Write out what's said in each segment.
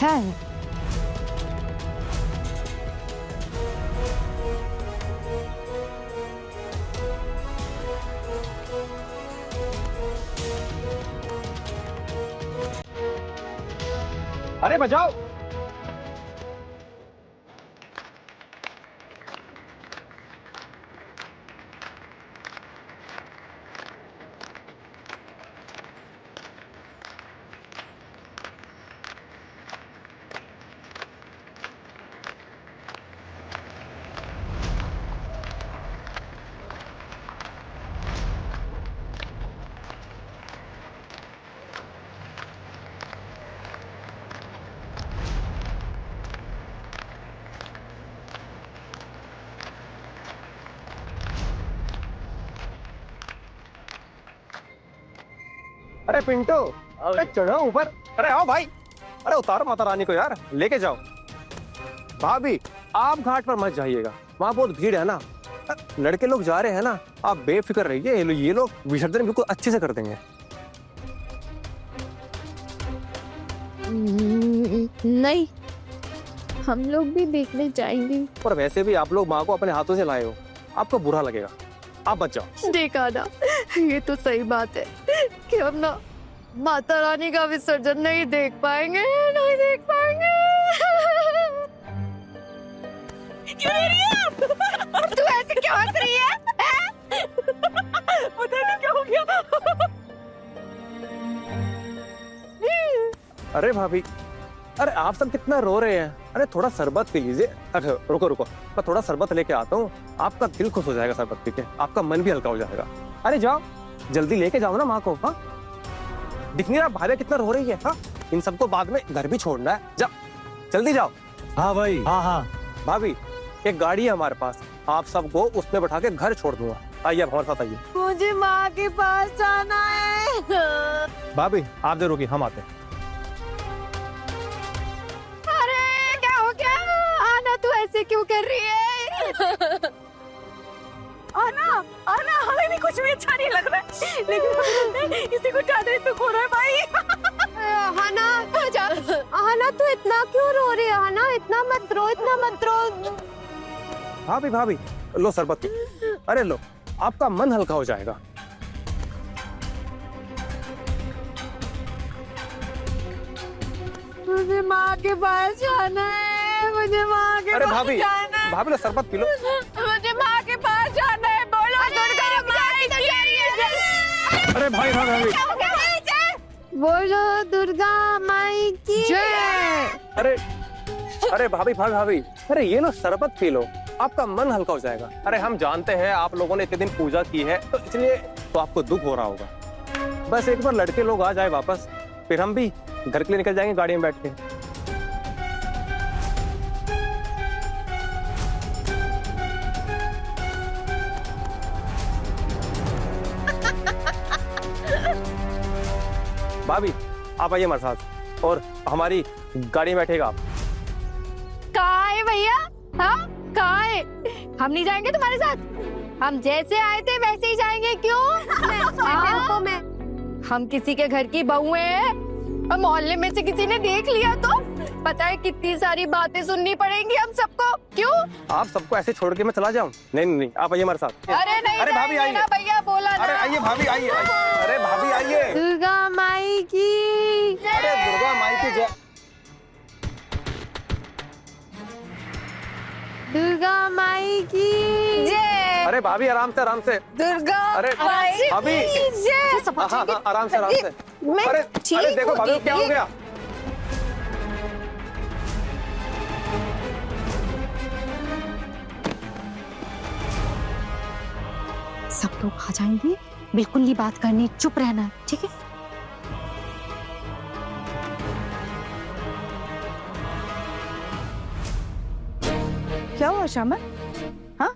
अच्छा है। अरे बचाओ। अरे पिंटू, अरे चढ़ो ऊपर। अरे आओ भाई, अरे उतारो माता रानी को यार, लेके जाओ। भाभी आप घाट पर मत जाइएगा, वहाँ बहुत भीड़ है ना। लड़के लोग जा रहे हैं ना, आप बेफिक्र रहिए। ये लोग विसर्जन बिल्कुल अच्छे से कर देंगे। नहीं, हम लोग भी देखने जाएंगे। पर वैसे भी आप लोग माँ को अपने हाथों से लाए हो, आपको बुरा लगेगा। आप बच जाओ। देखा ना, ये तो सही बात है कि हम ना माता रानी का विसर्जन नहीं देख पाएंगे, नहीं देख पाएंगे। क्यों रो रही है? तू ऐसे क्यों हंस रही है? पता नहीं क्या हो गया। अरे भाभी, अरे आप सब कितना रो रहे हैं। अरे थोड़ा शरबत पी लीजिए। अरे रुको रुको, मैं थोड़ा शरबत लेके आता हूँ, आपका दिल खुश हो जाएगा शरबत पी के, आपका मन भी हल्का हो जाएगा। अरे जाओ, जल्दी लेके जाओ ना माँ को। हाँ, दिख नहीं रहा भाभी कितना रो रही है। हाँ, इन सबको बाद में घर भी छोड़ना है। जाओ, जल्दी जाओ। हाँ भाई, हाँ हाँ। भाभी एक गाड़ी है हमारे पास, आप सबको उसमें बैठा के घर छोड़ दूंगा। आइए, हमारे साथ आइए। मुझे माँ के पास जाना है। भाभी आप देर होगी, हम आते हैं। अरे क्या हो गया? आना, तू ऐसे क्यों कर रही है? आना, आना, हमें भी कुछ भी अच्छा नहीं लग रहा है, लेकिन इसी को ज्यादा दुख हो रहा है भाई। हाना, हाना तू इतना क्यों रो रही है? हाना इतना मत रो, इतना मत रो। भाभी भाभी लो शरबत पी। अरे लो, आपका मन हल्का हो जाएगा। मुझे माँ के पास जाना है, मुझे माँ के अरे पास भाभी, जाना है। भाभी लो शरबत पी लो। मुझे माँ के पास जाना है, बोलो दुर्गा माई की। अरे भाई भाभी, बोलो दुर्गा माई की जय। अरे अरे भाभी भाभी भाभी, अरे ये लो शरबत पी लो, आपका मन हल्का हो जाएगा। अरे हम जानते हैं आप लोगों ने इतने दिन पूजा की है, तो इसलिए तो आपको दुख हो रहा होगा। बस एक बार लड़के लोग आ जाए वापस, फिर हम भी घर के लिए निकल जाएंगे गाड़ी में बैठ के। भाभी आप आइए हमारे साथ और हमारी गाड़ी में बैठेगा आप। कहाँ है भैया? हाँ, कहाँ है? हम नहीं जाएंगे तुम्हारे साथ। हम जैसे आए थे वैसे ही जाएंगे। क्यों? हम किसी के घर की बहुएं हैं, और मोहल्ले में से किसी ने देख लिया तो पता है कितनी सारी बातें सुननी पड़ेंगी हम सबको। क्यों? आप सबको ऐसे छोड़ के मैं चला जाऊं? नहीं नहीं नहीं, आप आइए हमारे साथ। अरे नहीं, अरे भाभी आइए ना भैया, बोला ना। अरे आइए भाभी आइए। अरे भाभी आइए। दुर्गा माई की। अरे दुर्गा माई की जय। दुर्गा माई की जय। अरे भाभी आराम से आराम से। दुर्गा अरे माई भाभी, की जय। हाँ हाँ आराम से आराम से। मैं अरे ठीक अरे देखो भाभी क्या हो गया? सब लोग आ जाएंगे, बिल्कुल नहीं बात करनी, चुप रहना, ठीक है? क्या हुआ श्यामल? हाँ,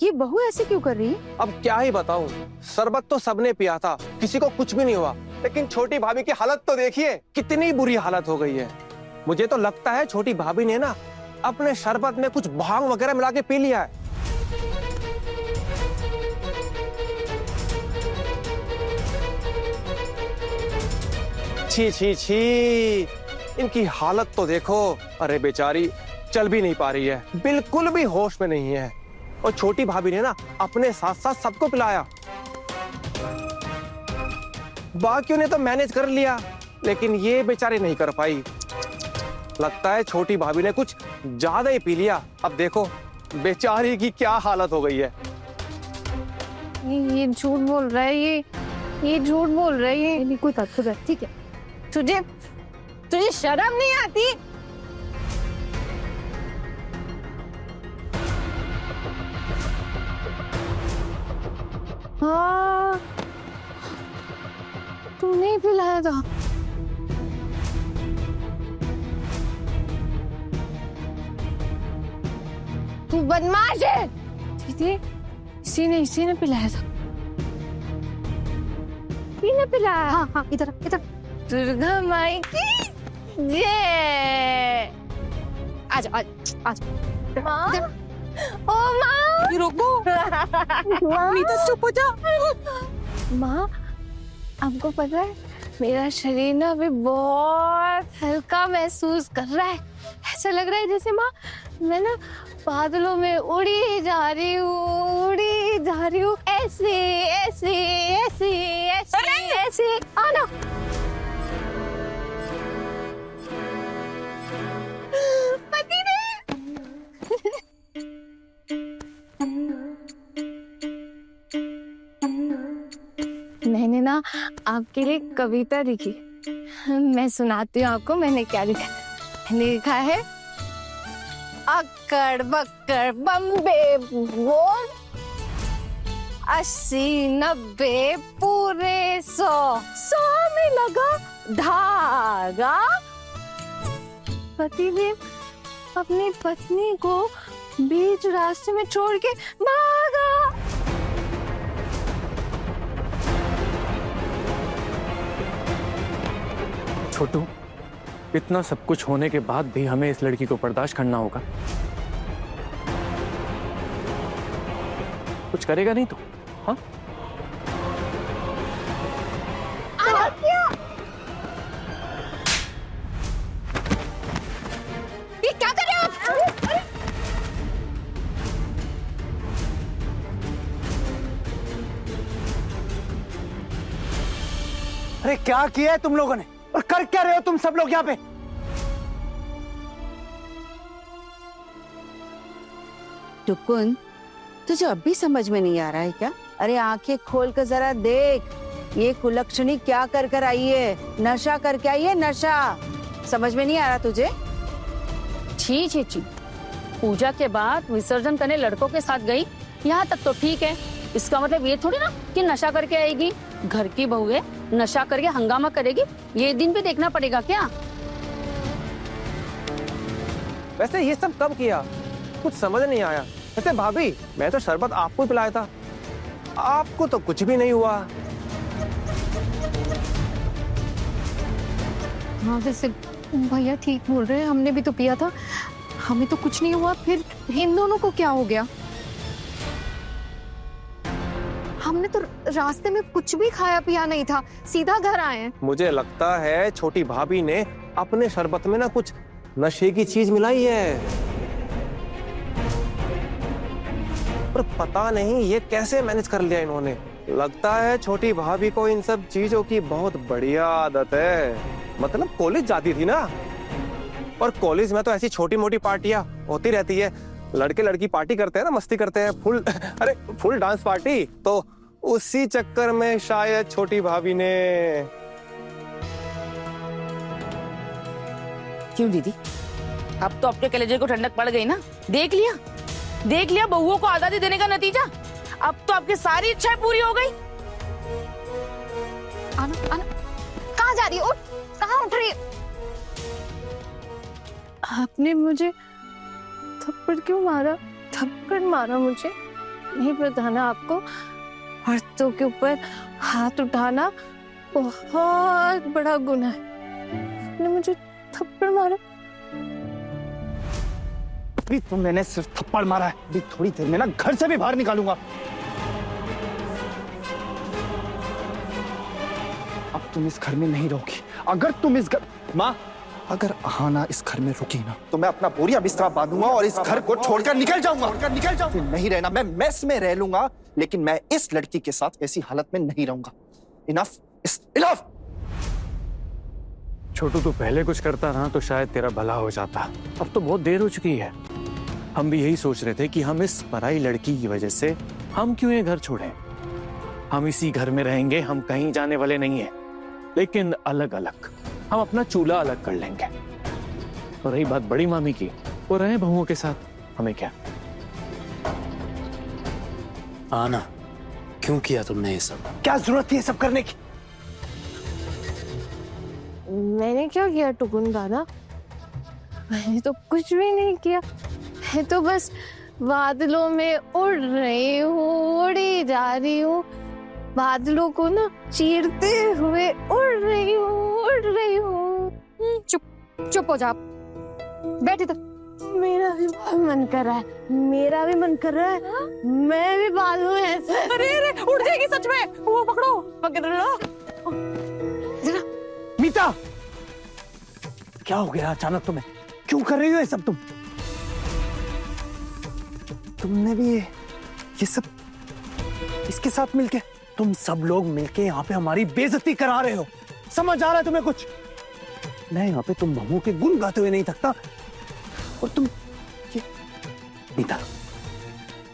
ये बहू ऐसे क्यों कर रही है? अब क्या ही बताऊं, शरबत तो सबने पिया था, किसी को कुछ भी नहीं हुआ, लेकिन छोटी भाभी की हालत तो देखिए, कितनी बुरी हालत हो गई है। मुझे तो लगता है छोटी भाभी ने ना अपने शरबत में कुछ भांग वगैरह मिला के पी लिया है। छी छी छी, इनकी हालत तो देखो। अरे बेचारी चल भी नहीं पा रही है, बिल्कुल भी होश में नहीं है। और छोटी भाभी ने ना अपने साथ साथ सबको पिलाया। बाकियों ने तो मैनेज कर लिया, लेकिन ये बेचारी नहीं कर पाई। लगता है छोटी भाभी ने कुछ ज्यादा ही पी लिया। अब देखो बेचारी की क्या हालत हो गई है। ये झूठ बोल रहा है, ये झूठ बोल रहा है। ये नहीं कोई तथ्य है, ठीक है। तुझे शर्म नहीं आती? हाँ, तूने ही पिलाया था। तू बदमाश है। दीदी, इसी ने पिलाया था। इसी पिलाया। हाँ हाँ, इधर इधर। दुर्गा माई की जय। आजा आजा आजा। माँ, ओ माँ, रुको। नीता चुप हो जा। माँ, आपको पता है मेरा शरीर ना अभी बहुत हल्का महसूस कर रहा है। ऐसा लग रहा है जैसे माँ मैं ना बादलों में उड़ी जा रही हूँ, ऐसे ऐसे ऐसे ऐसे ऐसे। आना पति ने। मैंने ना आपके लिए कविता लिखी, मैं सुनाती हूँ आपको। मैंने क्या लिखा? मैंने लिखा है, अक्कड़ बक्कड़ बम्बे बोल, 80 90 पूरे 100 में लगा धागा। पतिदेव अपनी पत्नी को बीच रास्ते में छोड़ के भागा। छोटू, इतना सब कुछ होने के बाद भी हमें इस लड़की को बर्दाश्त करना होगा। कुछ करेगा नहीं तो? हाँ? ये क्या कर रहे हो आप? अरे क्या किया है तुम लोगों ने, और कर क्या रहे हो तुम सब लोग यहाँ पे? टुकुन, तुझे अब भी समझ में नहीं आ रहा है क्या? अरे आंखें खोल कर जरा देख, ये कुलक्षणी क्या कर कर आई है, नशा करके आई है, नशा। समझ में नहीं आ रहा तुझे? छी छी छी, पूजा के बाद विसर्जन करने लड़कों के साथ गई, यहाँ तक तो ठीक है। इसका मतलब ये थोड़ी ना कि नशा करके आएगी। घर की बहू है, नशा करके हंगामा करेगी, ये दिन भी देखना पड़ेगा क्या? वैसे ये सब कब किया, कुछ समझ नहीं आया। वैसे भाभी, मैं तो शरबत आपको पिलाया था, आपको तो कुछ भी नहीं हुआ। हाँ वैसे भैया ठीक बोल रहे हैं, हमने भी तो पिया था, हमें तो कुछ नहीं हुआ। फिर इन दोनों को क्या हो गया? हमने तो रास्ते में कुछ भी खाया पिया नहीं था, सीधा घर आए हैं। मुझे लगता है छोटी भाभी ने अपने शरबत में ना कुछ नशे की चीज मिलाई है, पर पता नहीं ये कैसे मैनेज कर लिया इन्होंने। लगता है छोटी भाभी को इन सब चीजों की बहुत बढ़िया आदत है। मतलब कॉलेज जाती थी ना, और कॉलेज में तो ऐसी छोटी मोटी पार्टियां होती रहती है, लड़के लड़की पार्टी करते हैं ना, मस्ती करते हैं, फुल डांस पार्टी। तो उसी चक्कर में शायद छोटी भाभी ने। क्यों दीदी, अब तो अपने कलेजे को ठंडक पड़ गई ना? देख लिया बहुओं को आजादी देने का नतीजा। अब तो आपकी सारी इच्छाएं पूरी हो गई। आना आना, कहाँ जा रही है? उठ, कहाँ उठ रही है? आपने मुझे थप्पड़ क्यों मारा? थप्पड़ मारा मुझे नहीं पता ना आपको? औरतों के ऊपर हाथ उठाना बहुत बड़ा गुनाह है। आपने मुझे थप्पड़ मारा। अभी तो मैंने सिर्फ थप्पड़ मारा है, अभी थोड़ी देर में ना घर से भी बाहर निकालूंगा। अब तुम इस घर में नहीं रहोगी। अगर तुम इस घर... माँ, अगर आना इस घर में रुकी ना तो मैं अपना बोरिया बिस्तरा बांधूंगा और इस घर को छोड़कर निकल जाऊंगा। नहीं रहना, मैं मेस में रह लूंगा, लेकिन मैं इस लड़की के साथ ऐसी हालत में नहीं रहूंगा। Enough is enough. छोटू तू पहले कुछ करता ना तो शायद तेरा भला हो जाता। अब तो बहुत देर हो चुकी है। हम भी यही सोच रहे थे कि हम इस पराई लड़की की वजह से हम क्यों ये घर छोड़ें। हम इसी घर में रहेंगे, हम कहीं जाने वाले नहीं है, लेकिन अलग अलग। हम अपना चूल्हा अलग कर लेंगे। और रही बात बड़ी मामी की, वो रहे बहुओं के साथ, हमें क्या। आना, क्यों किया तुमने ये सब? क्या जरूरत थी ये सब करने की? मैंने क्या किया टुकुन दादा? मैंने तो कुछ भी नहीं किया। मैं तो बस बादलों में उड़ रही हूँ, उड़ी जा रही हूँ, बादलों को ना चीरते हुए उड़ रही हूँ। चुप हो जा, बैठे तो। मेरा भी बहुत मन कर रहा है, मेरा भी मन कर रहा है, मैं भी बादलों में ऐसे। अरे उड़ जाएगी सच में। वो पकड़ो, पकड़ लो। जरा मीता, क्या हो गया अचानक तुम्हें? क्यों कर रही हो ये सब तुम? तुमने भी ये सब इसके साथ मिलके, तुम सब लोग मिलके यहाँ पे हमारी बेइज्जती करा रहे हो। समझ आ रहा है तुम्हें कुछ? मैं यहाँ पे तुम बहुओं के गुण गाते हुए नहीं थकता, और तुम ये मीता,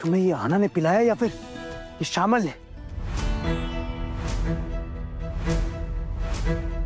तुम्हें ये आना ने पिलाया या फिर ये शामल ने?